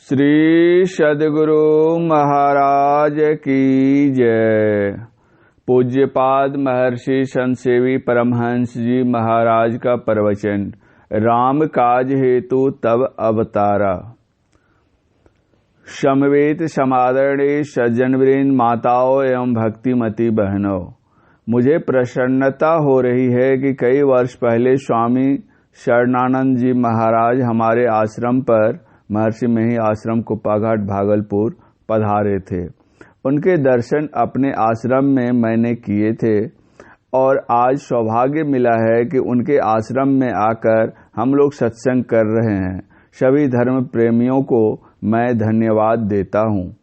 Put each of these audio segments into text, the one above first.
श्री सद्गुरु महाराज की जय। पूज्यपाद महर्षि संतसेवी परमहंस जी महाराज का प्रवचन। राम काज हेतु तब अवतारा। समवेत समादरणीय सज्जनवृंद, माताओं एवं भक्तिमती बहनों, मुझे प्रसन्नता हो रही है कि कई वर्ष पहले स्वामी शरणानंद जी महाराज हमारे आश्रम पर, महर्षि मही आश्रम कुप्पाघाट भागलपुर, पधारे थे। उनके दर्शन अपने आश्रम में मैंने किए थे और आज सौभाग्य मिला है कि उनके आश्रम में आकर हम लोग सत्संग कर रहे हैं। सभी धर्म प्रेमियों को मैं धन्यवाद देता हूँ।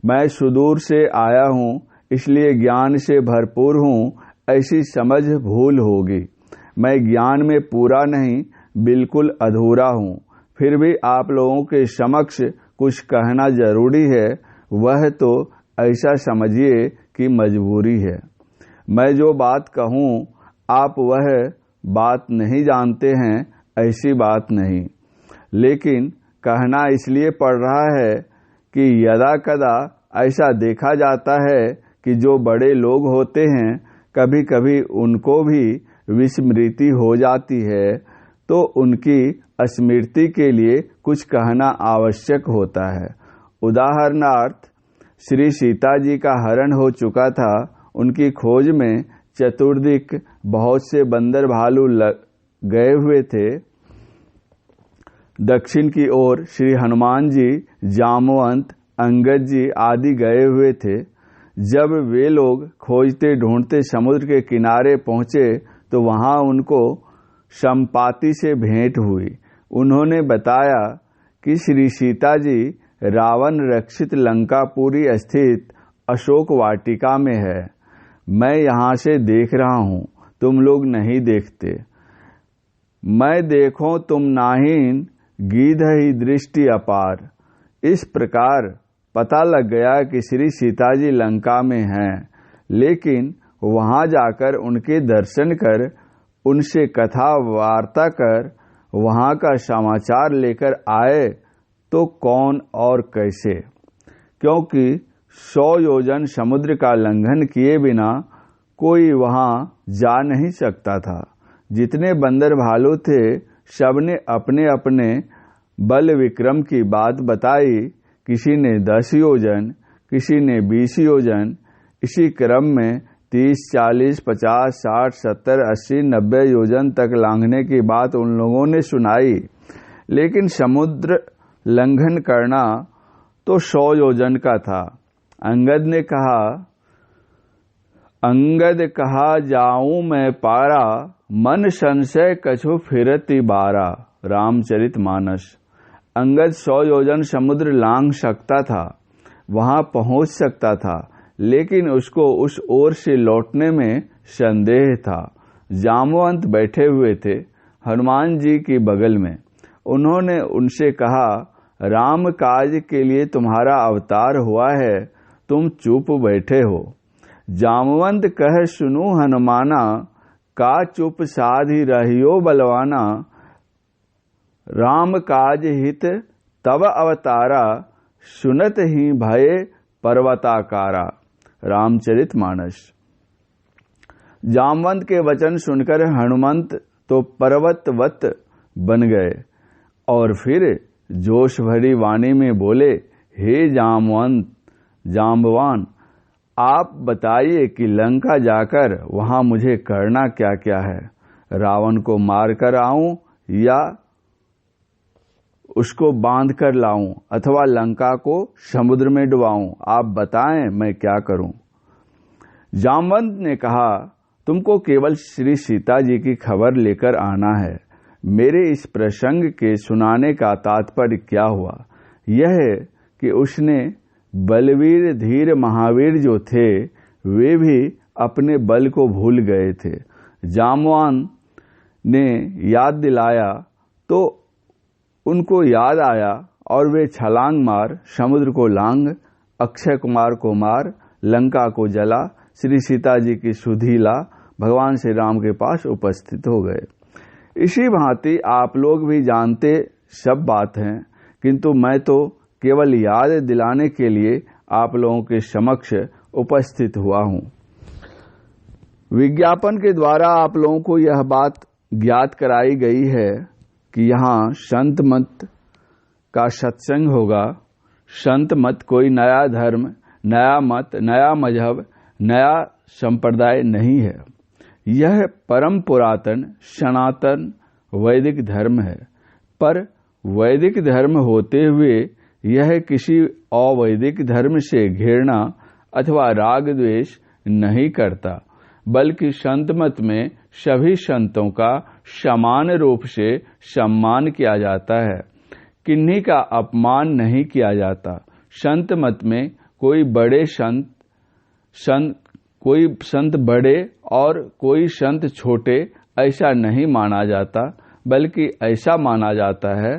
मैं सुदूर से आया हूँ, इसलिए ज्ञान से भरपूर हूँ, ऐसी समझ भूल होगी। मैं ज्ञान में पूरा नहीं, बिल्कुल अधूरा हूँ। फिर भी आप लोगों के समक्ष कुछ कहना जरूरी है, वह तो ऐसा समझिए कि मजबूरी है। मैं जो बात कहूँ आप वह बात नहीं जानते हैं, ऐसी बात नहीं, लेकिन कहना इसलिए पड़ रहा है कि यदा कदा ऐसा देखा जाता है कि जो बड़े लोग होते हैं कभी कभी उनको भी विस्मृति हो जाती है, तो उनकी स्मृति के लिए कुछ कहना आवश्यक होता है। उदाहरणार्थ, श्री सीता जी का हरण हो चुका था। उनकी खोज में चतुर्दिक बहुत से बंदर भालू गए हुए थे। दक्षिण की ओर श्री हनुमान जी, जामवंत, अंगद जी आदि गए हुए थे। जब वे लोग खोजते ढूंढते समुद्र के किनारे पहुंचे तो वहां उनको संपाति से भेंट हुई। उन्होंने बताया कि श्री सीता जी रावण रक्षित लंकापुरी स्थित अशोक वाटिका में है। मैं यहाँ से देख रहा हूँ, तुम लोग नहीं देखते। मैं देखो तुम नाहीन, गीधहि दृष्टि अपार। इस प्रकार पता लग गया कि श्री सीता जी लंका में हैं, लेकिन वहां जाकर उनके दर्शन कर, उनसे कथा वार्ता कर, वहां का समाचार लेकर आए तो कौन और कैसे, क्योंकि 100 योजन समुद्र का लंघन किए बिना कोई वहां जा नहीं सकता था। जितने बंदर भालू थे सबने अपने अपने बल विक्रम की बात बताई। किसी ने 10 योजन, किसी ने 20 योजन, इसी क्रम में 30, 40, 50, 60, 70, 80, 90 योजन तक लांघने की बात उन लोगों ने सुनाई। लेकिन समुद्र लंघन करना तो 100 योजन का था। अंगद कहा जाऊं मैं पारा, मन संशय कछु फिरति बारा। रामचरितमानस। अंगद 100 योजन समुद्र लांघ सकता था, वहां पहुंच सकता था, लेकिन उसको उस ओर से लौटने में संदेह था। जामवंत बैठे हुए थे हनुमान जी की बगल में। उन्होंने उनसे कहा, राम काज के लिए तुम्हारा अवतार हुआ है, तुम चुप बैठे हो। जामवंत कह सुनो हनुमाना, का चुप साधि रहियो बलवाना। राम काज हित तब अवतारा, सुनत ही भये पर्वताकारा। रामचरितमानस। जामवंत के वचन सुनकर हनुमंत तो पर्वतवत बन गए और फिर जोश भरी वाणी में बोले, हे जाम्बवान, आप बताइए कि लंका जाकर वहां मुझे करना क्या क्या है। रावण को मार कर आऊं या उसको बांध कर लाऊं अथवा लंका को समुद्र में डुबाऊं, आप बताएं मैं क्या करूं। जामवंत ने कहा, तुमको केवल श्री सीता जी की खबर लेकर आना है। मेरे इस प्रसंग के सुनाने का तात्पर्य क्या हुआ, यह है कि उसने बलवीर धीर महावीर जो थे वे भी अपने बल को भूल गए थे। जामवान ने याद दिलाया तो उनको याद आया और वे छलांग मार समुद्र को लांघ, अक्षय कुमार को मार, लंका को जला, श्री सीता जी की सुधि ला भगवान श्री राम के पास उपस्थित हो गए। इसी भांति आप लोग भी जानते सब बात हैं, किंतु मैं तो केवल याद दिलाने के लिए आप लोगों के समक्ष उपस्थित हुआ हूं। विज्ञापन के द्वारा आप लोगों को यह बात ज्ञात कराई गई है कि यहाँ संत मत का सत्संग होगा। संत मत कोई नया धर्म, नया मत, नया मजहब, नया संप्रदाय नहीं है। यह परम पुरातन सनातन वैदिक धर्म है। पर वैदिक धर्म होते हुए यह किसी अवैदिक धर्म से घृणा अथवा राग द्वेष नहीं करता, बल्कि संत मत में सभी संतों का समान रूप से सम्मान किया जाता है। किन्हीं का अपमान नहीं किया जाता। संत मत में कोई संत बड़े और कोई संत छोटे ऐसा नहीं माना जाता, बल्कि ऐसा माना जाता है,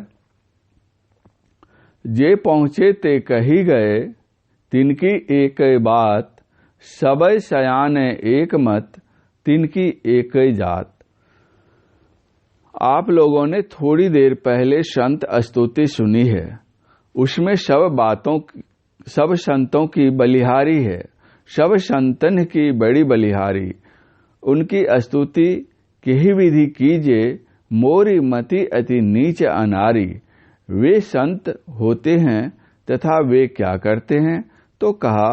जे पहुँचे ते कही गए, तिनकी एक बात, सबय सयान एक मत, तिनकी एक जात। आप लोगों ने थोड़ी देर पहले संत स्तुति सुनी है। उसमें सब संतों की बलिहारी है, सब संतन की बड़ी बलिहारी। उनकी स्तुति की विधि कीजिए, मोरी मति अति नीच अनारी। वे संत होते हैं तथा वे क्या करते हैं? तो कहा,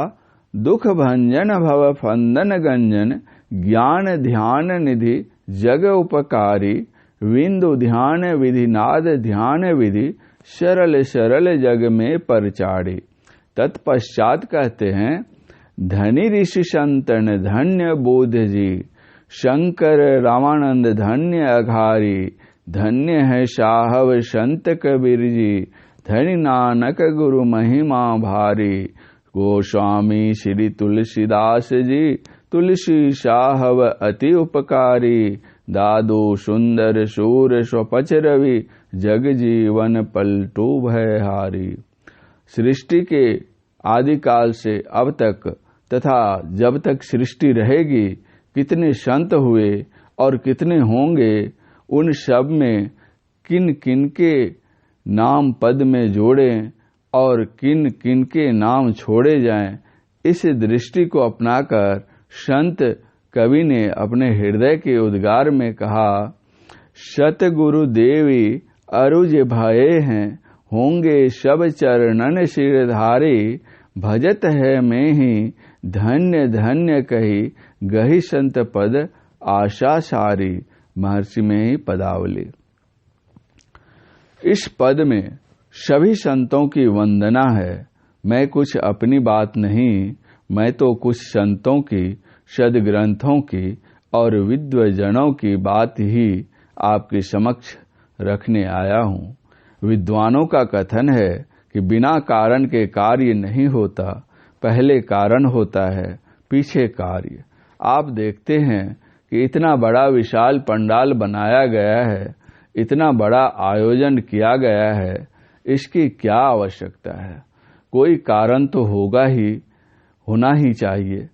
दुख भंजन भव फंदन गंजन, ज्ञान ध्यान निधि जग उपकारी। विंदु ध्यान विधि नाद ध्यान विधि, सरल सरल जग में परचाड़ी। तत्पश्चात कहते हैं, धनी ऋषि संतन धन्य बोध जी, शंकर रामानंद धन्य अघारी। धन्य है साहब संत कबीर जी, धनी नानक गुरु महिमा भारी। गोस्वामी श्री तुलसीदास जी, तुलसी साहब अति उपकारी। दादू सुंदर सूर स्वपच रवि, जग जीवन पलटू भयहारी। सृष्टि के आदिकाल से अब तक तथा जब तक सृष्टि रहेगी, कितने संत हुए और कितने होंगे, उन सब में किन किन के नाम पद में जोड़ें और किन किन के नाम छोड़े जाएं, इस दृष्टि को अपनाकर संत कवि ने अपने हृदय के उद्गार में कहा, सतगुरु देवी अरुज भये हैं, होंगे सब चरणन सिरधारी। भजत है में ही धन्य धन्य कही, गही संत पद आशा सारी। महर्षि में ही पदावली। इस पद में सभी संतों की वंदना है। मैं कुछ अपनी बात नहीं, मैं तो कुछ संतों की, सद्ग्रंथों की और विद्वजनों की बात ही आपके समक्ष रखने आया हूँ। विद्वानों का कथन है कि बिना कारण के कार्य नहीं होता, पहले कारण होता है, पीछे कार्य। आप देखते हैं कि इतना बड़ा विशाल पंडाल बनाया गया है, इतना बड़ा आयोजन किया गया है, इसकी क्या आवश्यकता है? कोई कारण तो होना ही चाहिए।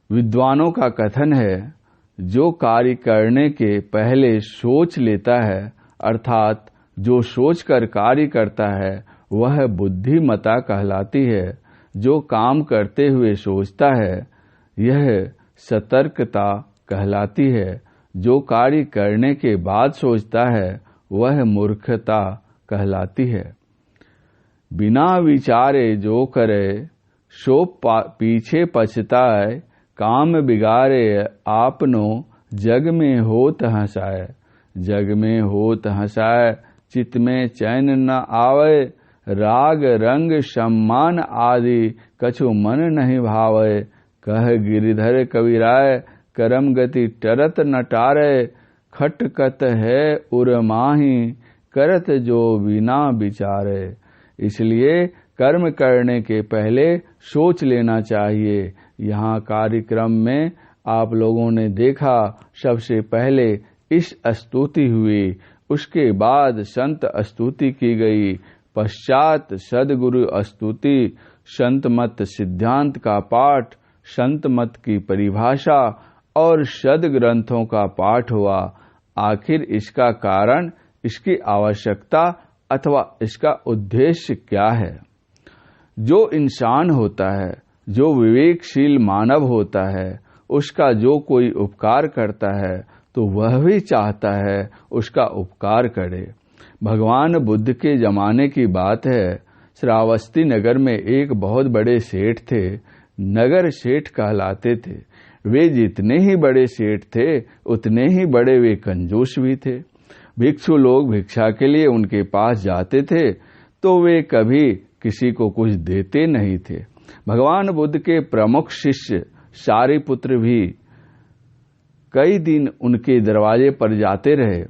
विद्वानों का कथन है, जो कार्य करने के पहले सोच लेता है, अर्थात जो सोचकर कार्य करता है, वह बुद्धिमता कहलाती है। जो काम करते हुए सोचता है, यह सतर्कता कहलाती है। जो कार्य करने के बाद सोचता है, वह मूर्खता कहलाती है। बिना विचारे जो करे, सो पीछे पछताए। काम बिगाड़े आपनो, जग में होत हंसाए। जग में होत हंसाए, चित्त में चैन न आवे। राग रंग सम्मान आदि, कछु मन नहीं भावे। कह गिरिधर कविराय, करम गति टरत न टारे। खटकत है उर्माही, करत जो बिना विचारे। इसलिए कर्म करने के पहले सोच लेना चाहिए। यहाँ कार्यक्रम में आप लोगों ने देखा, सबसे पहले इस स्तुति हुई, उसके बाद संत स्तुति की गई, पश्चात सद्गुरु स्तुति, संत मत सिद्धांत का पाठ, संत मत की परिभाषा और सद्ग्रंथों का पाठ हुआ। आखिर इसका कारण, इसकी आवश्यकता अथवा इसका उद्देश्य क्या है? जो इंसान होता है, जो विवेकशील मानव होता है, उसका जो कोई उपकार करता है तो वह भी चाहता है उसका उपकार करे। भगवान बुद्ध के जमाने की बात है। श्रावस्ती नगर में एक बहुत बड़े सेठ थे। नगर सेठ कहलाते थे। वे जितने ही बड़े सेठ थे उतने ही बड़े वे कंजूस भी थे। भिक्षु लोग भिक्षा के लिए उनके पास जाते थे तो वे कभी किसी को कुछ देते नहीं थे। भगवान बुद्ध के प्रमुख शिष्य सारिपुत्र भी कई दिन उनके दरवाजे पर जाते रहे,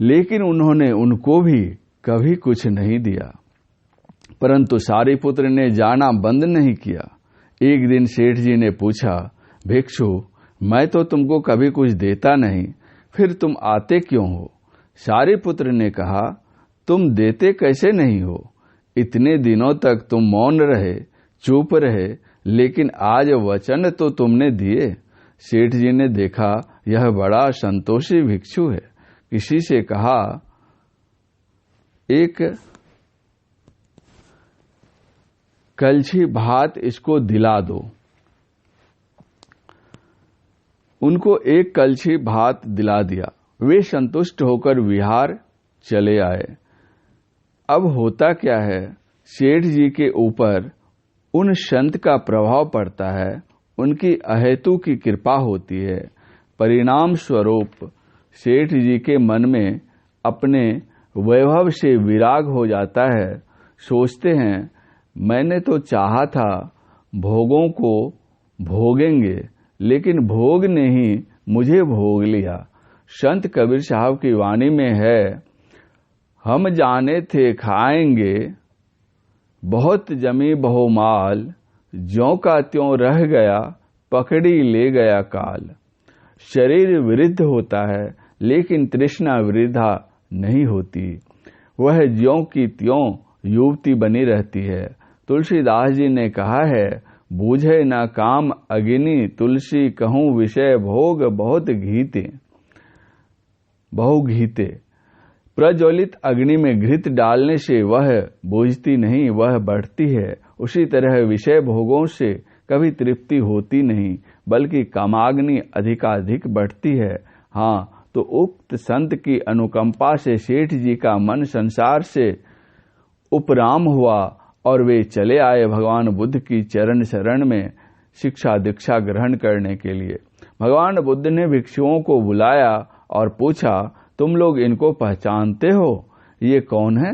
लेकिन उन्होंने उनको भी कभी कुछ नहीं दिया। परंतु सारिपुत्र ने जाना बंद नहीं किया। एक दिन सेठ जी ने पूछा, भिक्षु, मैं तो तुमको कभी कुछ देता नहीं, फिर तुम आते क्यों हो? सारिपुत्र ने कहा, तुम देते कैसे नहीं हो? इतने दिनों तक तुम मौन रहे, चुप रहे, लेकिन आज वचन तो तुमने दिए। सेठ जी ने देखा यह बड़ा संतोषी भिक्षु है। किसी से कहा, एक कलछी भात इसको दिला दो। उनको एक कलछी भात दिला दिया। वे संतुष्ट होकर विहार चले आए। अब होता क्या है, सेठ जी के ऊपर उन संत का प्रभाव पड़ता है, उनकी अहेतु की कृपा होती है। परिणाम स्वरूप सेठ जी के मन में अपने वैभव से विराग हो जाता है। सोचते हैं, मैंने तो चाहा था भोगों को भोगेंगे, लेकिन भोग ने ही मुझे भोग लिया। संत कबीर साहब की वाणी में है, हम जाने थे खाएंगे, बहुत जमी बहुमाल, ज्यों का त्यों रह गया, पकड़ी ले गया काल। शरीर वृद्ध होता है, लेकिन तृष्णा वृद्धा नहीं होती। वह ज्यों की त्यों युवती बनी रहती है। तुलसीदास जी ने कहा है, बूझे न काम अग्नि तुलसी, कहूँ विषय भोग बहुत घीते। बहु घीते। प्रज्वलित अग्नि में घृत डालने से वह बुझती नहीं, वह बढ़ती है। उसी तरह विषय भोगों से कभी तृप्ति होती नहीं, बल्कि कामाग्नि अधिकाधिक बढ़ती है। हाँ, तो उक्त संत की अनुकंपा से सेठ जी का मन संसार से उपराम हुआ और वे चले आए भगवान बुद्ध की चरण शरण में शिक्षा दीक्षा ग्रहण करने के लिए। भगवान बुद्ध ने भिक्षुओं को बुलाया और पूछा, तुम लोग इनको पहचानते हो? ये कौन है?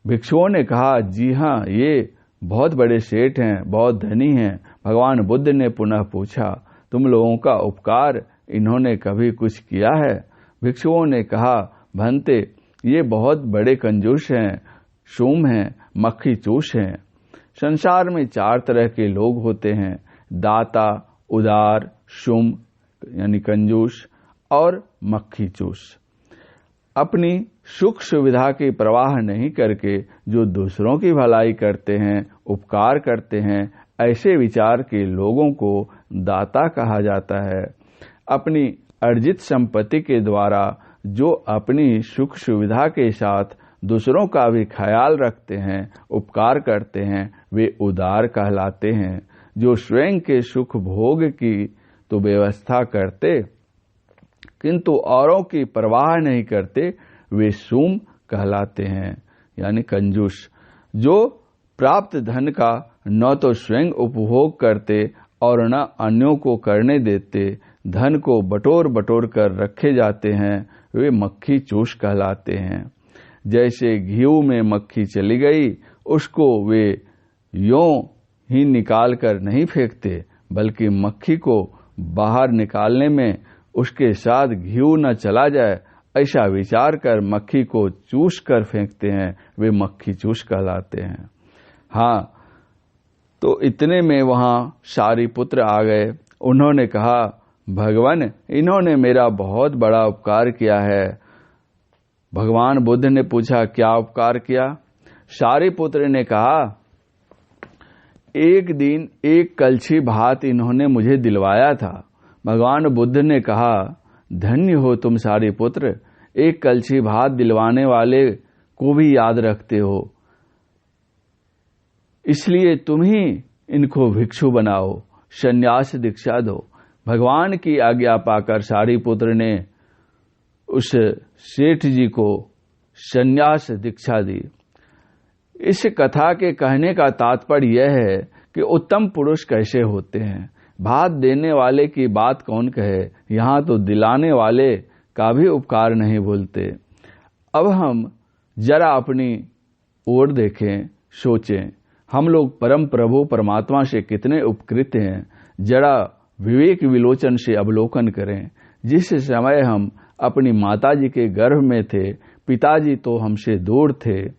भिक्षुओं ने कहा, जी हाँ, ये बहुत बड़े सेठ हैं, बहुत धनी हैं। भगवान बुद्ध ने पुनः पूछा, तुम लोगों का उपकार इन्होंने कभी कुछ किया है? भिक्षुओं ने कहा, भंते, ये बहुत बड़े कंजूस हैं, शूम हैं, मक्खी चूस हैं। संसार में 4 तरह के लोग होते हैं, दाता, उदार, शुम यानी कंजूस और मक्खी चूस। अपनी सुख सुविधा की परवाह नहीं करके जो दूसरों की भलाई करते हैं, उपकार करते हैं, ऐसे विचार के लोगों को दाता कहा जाता है। अपनी अर्जित संपत्ति के द्वारा जो अपनी सुख सुविधा के साथ दूसरों का भी ख्याल रखते हैं, उपकार करते हैं, वे उदार कहलाते हैं। जो स्वयं के सुख भोग की तो व्यवस्था करते, किंतु औरों की परवाह नहीं करते, वे सूम कहलाते हैं, यानी कंजूस। जो प्राप्त धन का न तो स्वयं उपभोग करते और न अन्यों को करने देते, धन को बटोर बटोर कर रखे जाते हैं, वे मक्खी चूस कहलाते हैं। जैसे घीव में मक्खी चली गई, उसको वे यों ही निकाल कर नहीं फेंकते, बल्कि मक्खी को बाहर निकालने में उसके साथ घीव न चला जाए, ऐसा विचार कर मक्खी को चूस कर फेंकते हैं, वे मक्खी चूस कहलाते हैं। हाँ, तो इतने में वहां सारिपुत्र आ गए। उन्होंने कहा, भगवान, इन्होंने मेरा बहुत बड़ा उपकार किया है। भगवान बुद्ध ने पूछा, क्या उपकार किया? सारिपुत्र ने कहा, एक दिन एक कलछी भात इन्होंने मुझे दिलवाया था। भगवान बुद्ध ने कहा, धन्य हो तुम सारिपुत्र, एक कलछी भात दिलवाने वाले को भी याद रखते हो। इसलिए तुम ही इनको भिक्षु बनाओ, संन्यास दीक्षा दो। भगवान की आज्ञा पाकर सारिपुत्र ने उस सेठ जी को संन्यास दीक्षा दी। इस कथा के कहने का तात्पर्य यह है कि उत्तम पुरुष कैसे होते हैं। भात देने वाले की बात कौन कहे, यहाँ तो दिलाने वाले का भी उपकार नहीं भूलते। अब हम जरा अपनी ओर देखें, सोचें, हम लोग परम प्रभु परमात्मा से कितने उपकृत हैं। जरा विवेक विलोचन से अवलोकन करें। जिस समय हम अपनी माताजी के गर्भ में थे, पिताजी तो हमसे दूर थे।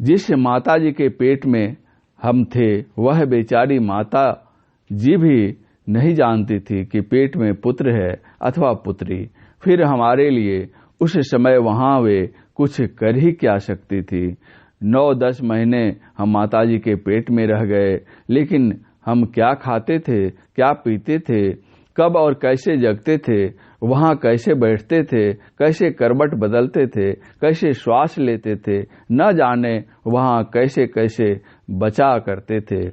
जिस माताजी के पेट में हम थे, वह बेचारी माता जी भी नहीं जानती थी कि पेट में पुत्र है अथवा पुत्री। फिर हमारे लिए उस समय वहां वे कुछ कर ही क्या सकती थी। 9-10 महीने हम माताजी के पेट में रह गए, लेकिन हम क्या खाते थे, क्या पीते थे, कब और कैसे जगते थे, वहां कैसे बैठते थे, कैसे करवट बदलते थे, कैसे श्वास लेते थे, न जाने वहां कैसे कैसे बचा करते थे।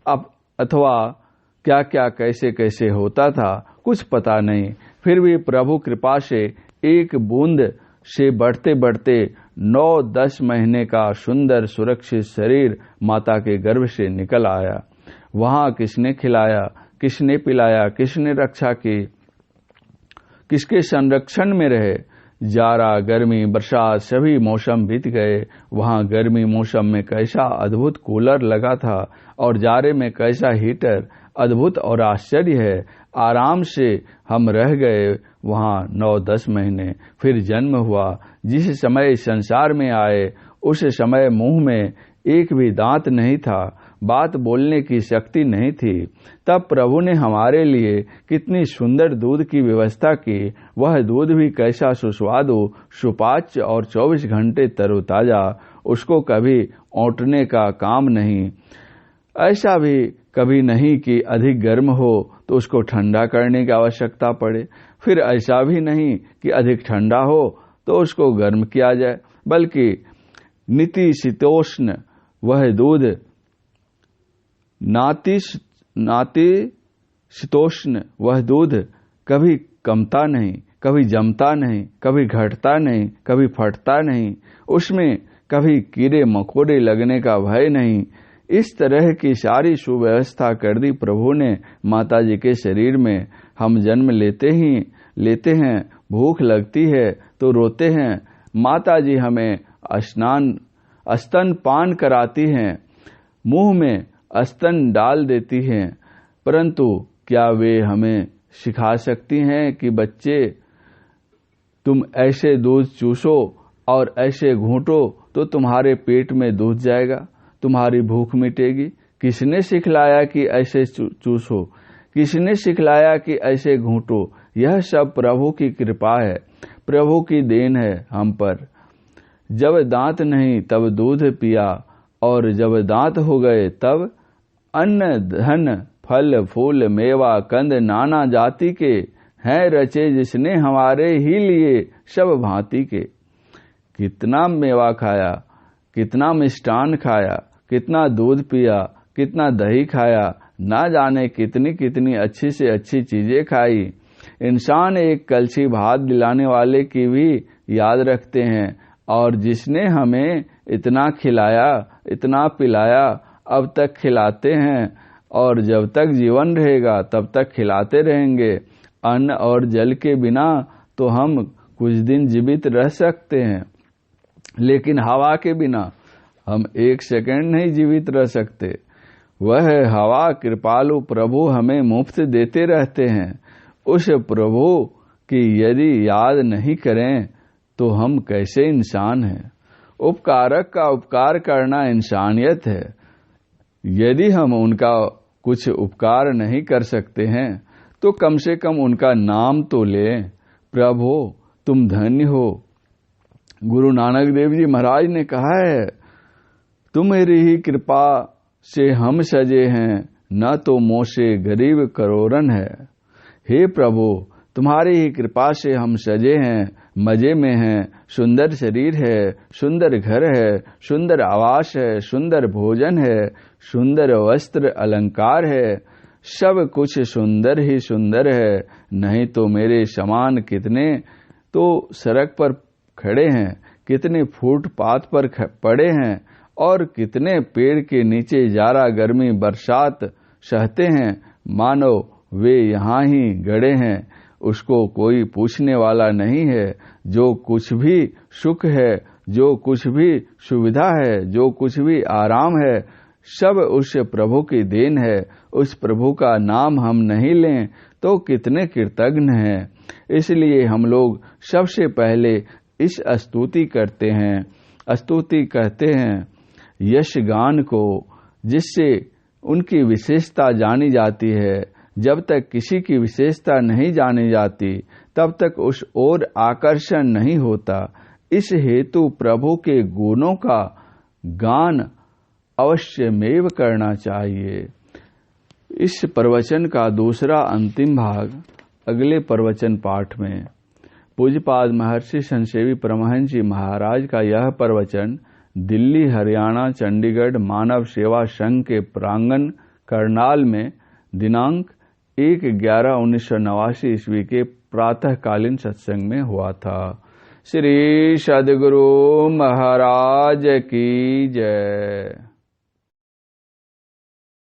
अब अथवा क्या क्या कैसे कैसे होता था, कुछ पता नहीं। फिर भी प्रभु कृपा से एक बूंद से बढ़ते बढ़ते 9-10 महीने का सुंदर सुरक्षित शरीर माता के गर्भ से निकल आया। वहां किसने खिलाया, किसने पिलाया, किसने रक्षा की, किसके संरक्षण में रहे। जाड़ा, गर्मी, बरसात सभी मौसम बीत गए। वहां गर्मी मौसम में कैसा अद्भुत कूलर लगा था और जाड़े में कैसा हीटर। अद्भुत और आश्चर्य है। आराम से हम रह गए वहां 9-10 महीने। फिर जन्म हुआ। जिस समय संसार में आए उस समय मुंह में एक भी दांत नहीं था, बात बोलने की शक्ति नहीं थी। तब प्रभु ने हमारे लिए कितनी सुंदर दूध की व्यवस्था की। वह दूध भी कैसा सुस्वादु, सुपाच्य और 24 घंटे तरोताजा। उसको कभी औंटने का काम नहीं। ऐसा भी कभी नहीं कि अधिक गर्म हो तो उसको ठंडा करने की आवश्यकता पड़े, फिर ऐसा भी नहीं कि अधिक ठंडा हो तो उसको गर्म किया जाए, बल्कि नातिशीतोष्ण वह दूध, नातिशीतोष्ण वह दूध कभी कमता नहीं, कभी जमता नहीं, कभी घटता नहीं, कभी फटता नहीं। उसमें कभी कीड़े मकोड़े लगने का भय नहीं। इस तरह की सारी सुव्यवस्था कर दी प्रभु ने माताजी के शरीर में। हम जन्म लेते हैं, भूख लगती है तो रोते हैं। माताजी हमें स्तनपान कराती हैं, मुंह में स्तन डाल देती हैं, परंतु क्या वे हमें सिखा सकती हैं कि बच्चे तुम ऐसे दूध चूसो और ऐसे घूंटो तो तुम्हारे पेट में दूध जाएगा, तुम्हारी भूख मिटेगी। किसने सिखलाया कि ऐसे चूसो, किसने सिखलाया कि ऐसे घूंटो। यह सब प्रभु की कृपा है, प्रभु की देन है हम पर। जब दांत नहीं तब दूध पिया, और जब दांत हो गए तब अन्न धन फल फूल मेवा कंद नाना जाति के हैं रचे जिसने हमारे ही लिए सब भांति के। कितना मेवा खाया, कितना मिष्टान खाया, कितना दूध पिया, कितना दही खाया, ना जाने कितनी कितनी अच्छी से अच्छी चीजें खाई। इंसान एक कलछी भात दिलाने वाले की भी याद रखते हैं, और जिसने हमें इतना खिलाया, इतना पिलाया, अब तक खिलाते हैं और जब तक जीवन रहेगा तब तक खिलाते रहेंगे। अन्न और जल के बिना तो हम कुछ दिन जीवित रह सकते हैं, लेकिन हवा के बिना हम एक सेकंड नहीं जीवित रह सकते। वह हवा कृपालु प्रभु हमें मुफ्त देते रहते हैं। उस प्रभु की यदि याद नहीं करें तो हम कैसे इंसान हैं। उपकारक का उपकार करना इंसानियत है। यदि हम उनका कुछ उपकार नहीं कर सकते हैं तो कम से कम उनका नाम तो लें। प्रभु तुम धन्य हो। गुरु नानक देव जी महाराज ने कहा है, तुम्हारी ही कृपा से हम सजे हैं, न तो मोसे गरीब करोड़न है। हे प्रभु तुम्हारी ही कृपा से हम सजे हैं, मजे में हैं, सुंदर शरीर है, सुंदर घर है, सुंदर आवास है, सुंदर भोजन है, सुंदर वस्त्र अलंकार है, सब कुछ सुंदर ही सुंदर है। नहीं तो मेरे समान कितने तो सड़क पर खड़े हैं, कितने फुटपाथ पर पड़े हैं और कितने पेड़ के नीचे जाड़ा गर्मी बरसात सहते हैं, मानो वे यहाँ ही गड़े हैं। उसको कोई पूछने वाला नहीं है। जो कुछ भी सुख है, जो कुछ भी सुविधा है, जो कुछ भी आराम है, सब उस प्रभु की देन है। उस प्रभु का नाम हम नहीं लें तो कितने कृतज्ञ हैं। इसलिए हम लोग सबसे पहले इस स्तुति करते हैं, स्तुति कहते हैं यश गान को, जिससे उनकी विशेषता जानी जाती है। जब तक किसी की विशेषता नहीं जानी जाती तब तक उस ओर आकर्षण नहीं होता। इस हेतु प्रभु के गुणों का गान अवश्यमेव करना चाहिए। इस प्रवचन का दूसरा अंतिम भाग अगले प्रवचन पाठ में पूज्यपाद महर्षि संसेवी परमहंस जी महाराज का यह प्रवचन दिल्ली, हरियाणा, चंडीगढ़ मानव सेवा संघ के प्रांगण करनाल में दिनांक 1/11/1989 ईस्वी के प्रातःकालीन सत्संग में हुआ था। श्री सद्गुरु महाराज की जय।